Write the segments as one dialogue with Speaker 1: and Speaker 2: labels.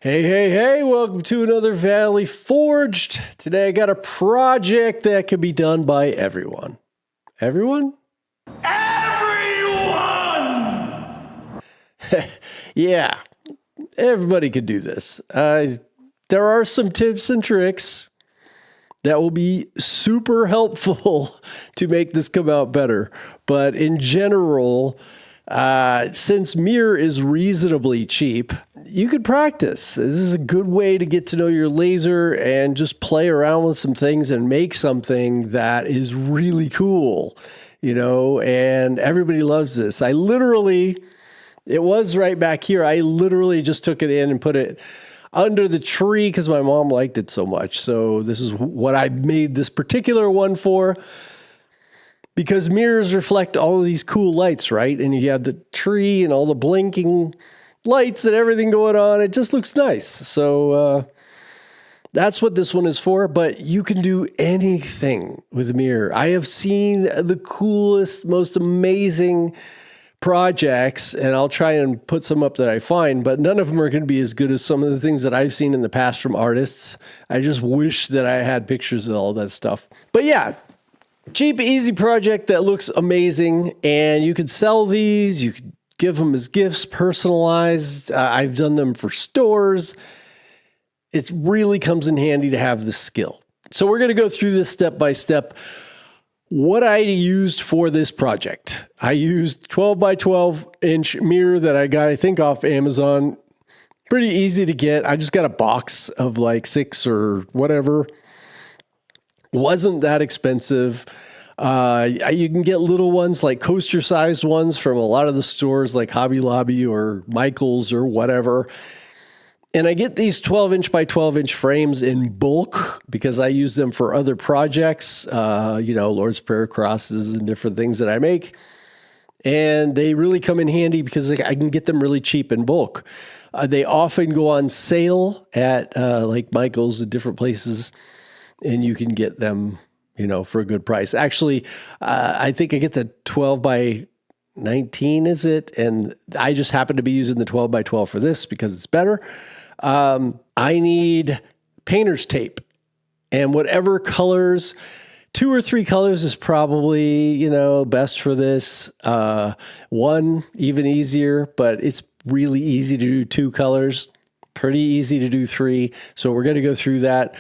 Speaker 1: Hey, hey, hey, welcome to another Valley Forged. Today I got a project that can be done by everyone. Everyone?
Speaker 2: Everyone!
Speaker 1: Yeah, everybody could do this. There are some tips and tricks that will be super helpful to make this come out better. But in general, since mirror is reasonably cheap, you could practice. This is a good way to get to know your laser and just play around with some things and make something that is really cool, and everybody loves this. It was right back here. I literally just took it in and put it under the tree because my mom liked it so much. So this is what I made this particular one for. Because mirrors reflect all of these cool lights, right? And you have the tree and all the blinking lights and everything going on. It just looks nice. So that's what this one is for. But you can do anything with a mirror. I have seen the coolest, most amazing projects, and I'll try and put some up that I find, but none of them are going to be as good as some of the things that I've seen in the past from artists. I just wish that I had pictures of all that stuff. But yeah, cheap, easy project that looks amazing, and you could sell these. You could give them as gifts, personalized. I've done them for stores. It really comes in handy to have this skill. So we're going to go through this step by step. What I used for this project, I used 12 by 12 inch mirror that I got, I think, off Amazon. Pretty easy to get. I just got a box of like 6 or whatever. Wasn't that expensive. You can get little ones, like coaster sized ones, from a lot of the stores like Hobby Lobby or Michael's or whatever. And I get these 12 inch by 12 inch frames in bulk because I use them for other projects, Lord's Prayer crosses and different things that I make. And they really come in handy because I can get them really cheap in bulk. They often go on sale at like Michael's and different places, and you can get them, for a good price. Actually, I think I get the 12 by 19, is it? And I just happen to be using the 12 by 12 for this because it's better. I need painter's tape, and whatever colors, 2 or 3 colors is probably, best for this. 1, even easier, but it's really easy to do 2 colors. Pretty easy to do 3. So we're going to go through that.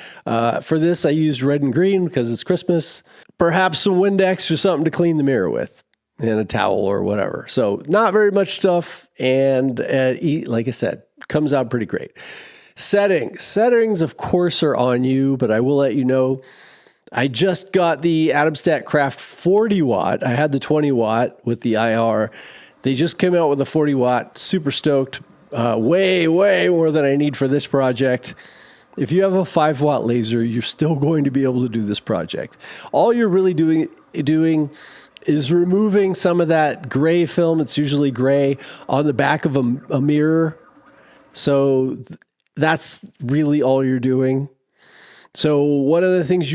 Speaker 1: For this, I used red and green because it's Christmas. Perhaps some Windex or something to clean the mirror with, and a towel or whatever. So not very much stuff. And like I said, comes out pretty great. Settings, of course, are on you, but I will let you know, I just got the Adamstat Craft 40 watt. I had the 20 watt with the IR. They just came out with a 40 watt. Super stoked. Way more than I need for this project. If you have a 5 watt laser, you're still going to be able to do this project. All you're really doing is removing some of that gray film. It's usually gray on the back of a mirror. So that's really all you're doing. So one of the things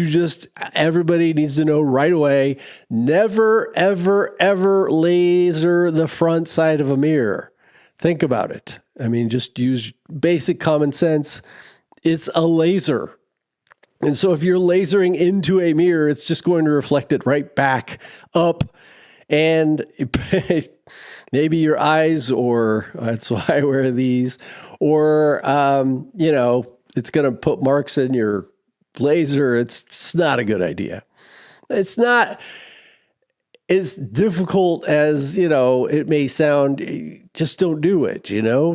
Speaker 1: everybody needs to know right away, never, ever, ever laser the front side of a mirror. Think about it. I mean, just use basic common sense. It's a laser. And so if you're lasering into a mirror, it's just going to reflect it right back up. And maybe your eyes, or that's why I wear these, or, it's going to put marks in your laser. It's not a good idea. It's not as difficult as, it may sound. Just don't do it,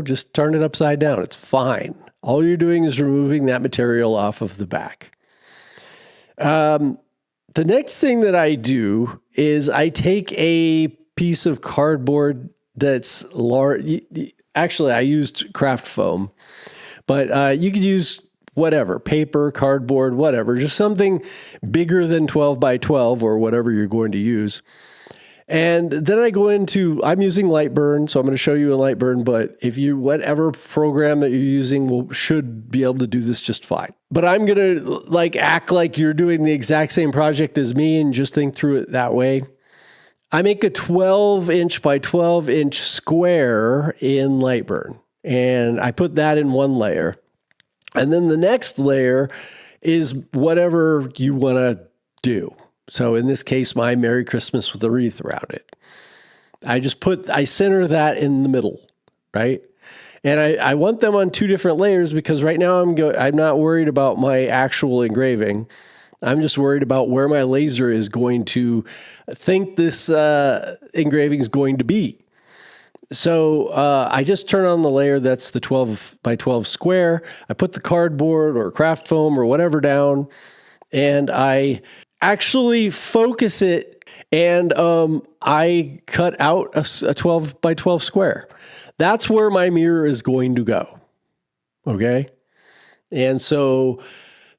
Speaker 1: just turn it upside down. It's fine. All you're doing is removing that material off of the back. The next thing that I do is I take a piece of cardboard that's large. Actually, I used craft foam, but you could use whatever, paper, cardboard, whatever, just something bigger than 12 by 12 or whatever you're going to use. And then I'm using Lightburn, so I'm going to show you a Lightburn, but whatever program that you're using should be able to do this just fine. But I'm going to act like you're doing the exact same project as me and just think through it that way. I make a 12 inch by 12 inch square in Lightburn. And I put that in one layer. And then the next layer is whatever you want to do. So in this case, my Merry Christmas with a wreath around it. I center that in the middle, right? And I want them on two different layers because right now I'm not worried about my actual engraving. I'm just worried about where my laser is going to think this engraving is going to be. So I just turn on the layer that's the 12 by 12 square. I put the cardboard or craft foam or whatever down, and I actually focus it, and I cut out a 12 by 12 square. That's where my mirror is going to go. Okay? And so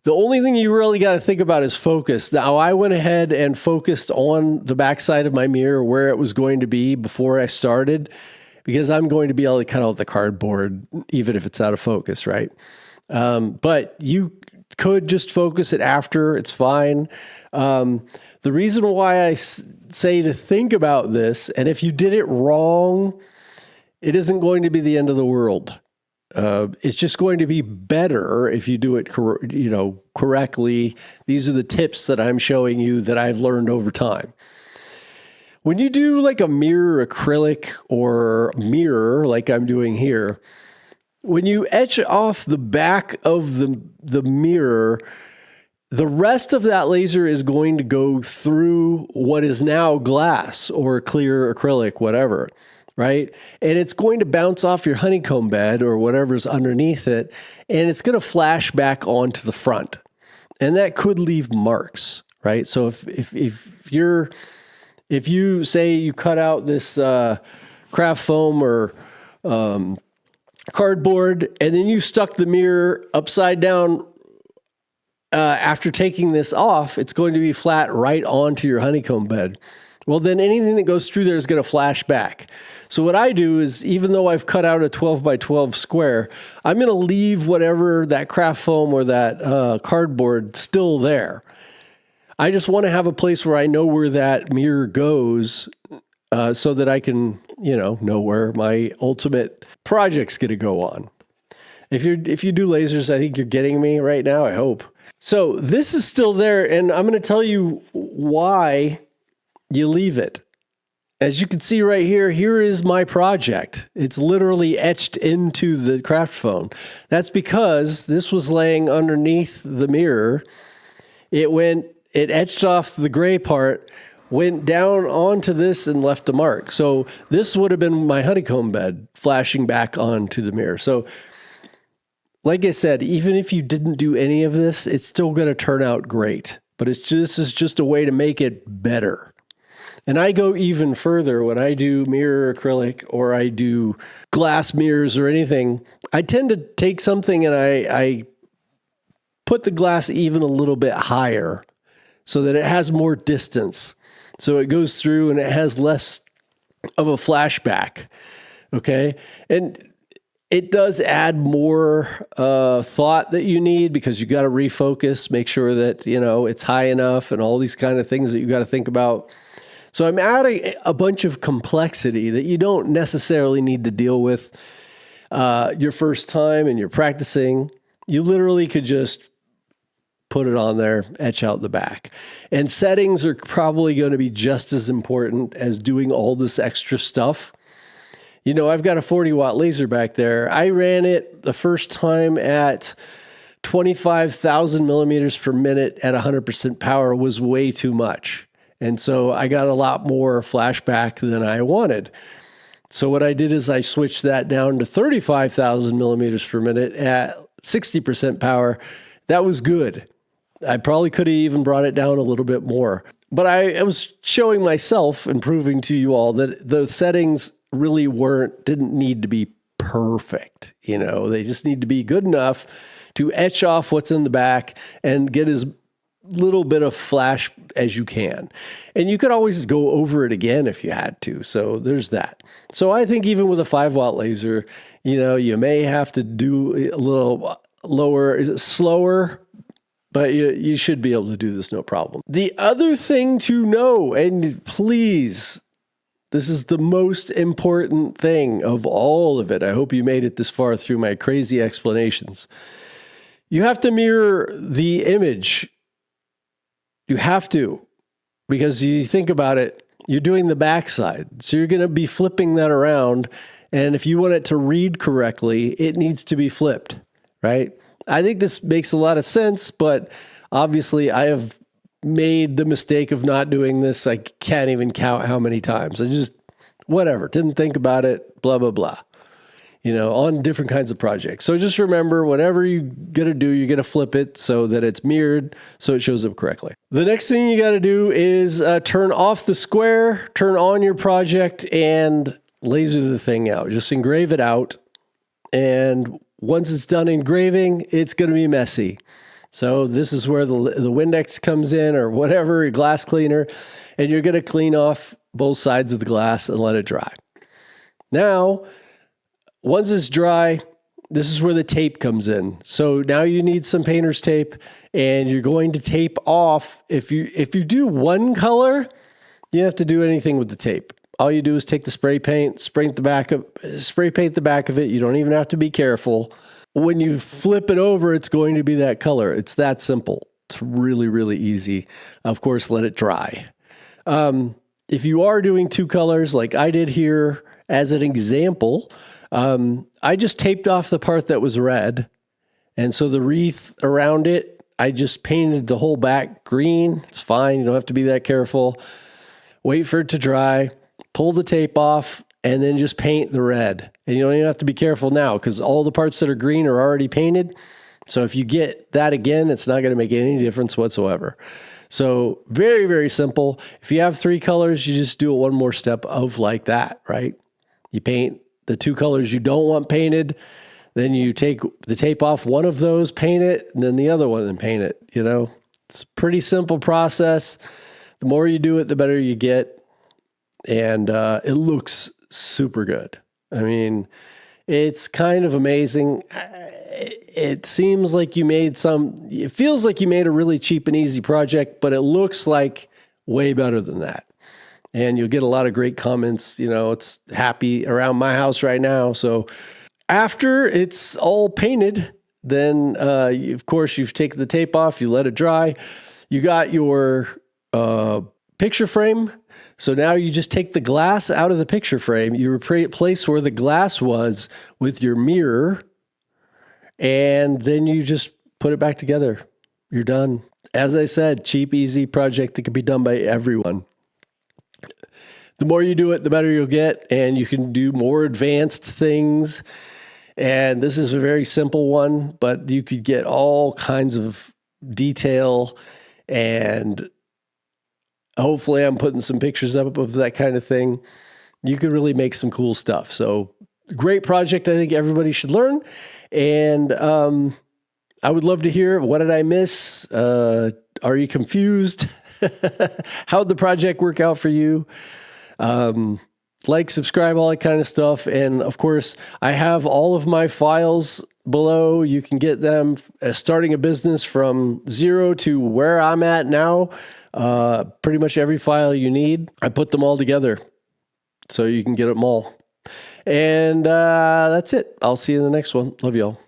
Speaker 1: the only thing you really got to think about is focus. Now, I went ahead and focused on the backside of my mirror where it was going to be before I started, because I'm going to be able to cut out the cardboard, even if it's out of focus, right? But you could just focus it after. It's fine. The reason why I say to think about this, and if you did it wrong, it isn't going to be the end of the world. It's just going to be better if you do it correctly. These are the tips that I'm showing you that I've learned over time. When you do like a mirror acrylic or mirror like I'm doing here, when you etch off the back of the mirror, the rest of that laser is going to go through what is now glass or clear acrylic, whatever, right? And it's going to bounce off your honeycomb bed or whatever's underneath it, and it's going to flash back onto the front. And that could leave marks, right? So if you say you cut out this craft foam or cardboard, and then you stuck the mirror upside down after taking this off, it's going to be flat right onto your honeycomb bed. Well, then anything that goes through there is going to flash back. So what I do is, even though I've cut out a 12 by 12 square, I'm going to leave whatever that craft foam or that cardboard still there. I just want to have a place where I know where that mirror goes, so that I can, know where my ultimate project's going to go on. If you do lasers, I think you're getting me right now, I hope. So this is still there, and I'm going to tell you why you leave it. As you can see right here, here is my project. It's literally etched into the craft foam. That's because this was laying underneath the mirror. It etched off the gray part, went down onto this and left a mark. So this would have been my honeycomb bed flashing back onto the mirror. So like I said, even if you didn't do any of this, it's still going to turn out great. But this is just a way to make it better. And I go even further when I do mirror acrylic or I do glass mirrors or anything. I tend to take something and I put the glass even a little bit higher so that it has more distance. So it goes through and it has less of a flashback. Okay. And it does add more thought that you need because you got to refocus, make sure that, it's high enough and all these kind of things that you got to think about. So I'm adding a bunch of complexity that you don't necessarily need to deal with your first time and you're practicing. You literally could just put it on there, etch out the back. And settings are probably going to be just as important as doing all this extra stuff. I've got a 40-watt laser back there. I ran it the first time at 25,000 millimeters per minute at 100% power was way too much. And so I got a lot more flashback than I wanted. So what I did is I switched that down to 35,000 millimeters per minute at 60% power. That was good. I probably could have even brought it down a little bit more. But I was showing myself and proving to you all that the settings really didn't need to be perfect. They just need to be good enough to etch off what's in the back and get as little bit of flash as you can. And you could always go over it again if you had to. So there's that. So I think even with a 5-watt laser, you may have to do a little slower, but you should be able to do this no problem. The other thing to know, and please This is the most important thing of all of it. I hope you made it this far through my crazy explanations. You have to mirror the image. You have to, because you think about it, you're doing the backside. So you're going to be flipping that around. And if you want it to read correctly, it needs to be flipped, right? I think this makes a lot of sense, but obviously I have made the mistake of not doing this. I can't even count how many times. I just, whatever, didn't think about it, blah, blah, blah, on different kinds of projects. So just remember, whatever you're going to do, you're going to flip it so that it's mirrored so it shows up correctly. The next thing you got to do is turn off the square, turn on your project, and laser the thing out. Just engrave it out. And once it's done engraving, it's going to be messy. So this is where the Windex comes in, or whatever, your glass cleaner, and you're going to clean off both sides of the glass and let it dry. Now, once it's dry, this is where the tape comes in. So now you need some painter's tape, and you're going to tape off. If you do one color, you don't have to do anything with the tape. All you do is take the spray paint, spray paint the back of it. You don't even have to be careful. When you flip it over, it's going to be that color. It's that simple. It's really, really easy. Of course, let it dry. If you are doing two colors like I did here as an example, I just taped off the part that was red. And so the wreath around it, I just painted the whole back green. It's fine. You don't have to be that careful. Wait for it to dry, pull the tape off, and then just paint the red. And you don't even have to be careful now because all the parts that are green are already painted. So if you get that again, it's not going to make any difference whatsoever. So very, very simple. If you have three colors, you just do it one more step of like that, right? You paint the two colors you don't want painted. Then you take the tape off one of those, paint it, and then the other one and paint it. It's a pretty simple process. The more you do it, the better you get. And it looks super good. I mean, it's kind of amazing. It seems like it feels like you made a really cheap and easy project, but it looks like way better than that. And you'll get a lot of great comments. It's happy around my house right now. So after it's all painted, then of course you've taken the tape off, you let it dry. You got your picture frame. So now you just take the glass out of the picture frame, you replace where the glass was with your mirror, and then you just put it back together. You're done. As I said, cheap, easy project that can be done by everyone. The more you do it, the better you'll get, and you can do more advanced things. And this is a very simple one, but you could get all kinds of detail, and hopefully I'm putting some pictures up of that kind of thing. You could really make some cool stuff. So great project. I think everybody should learn. And I would love to hear, what did I miss? Are you confused? How'd the project work out for you? Like, subscribe, all that kind of stuff. And of course, I have all of my files below. You can get them starting a business from zero to where I'm at now. Pretty much every file you need, I put them all together so you can get them all. And that's it. I'll see you in the next one. Love y'all.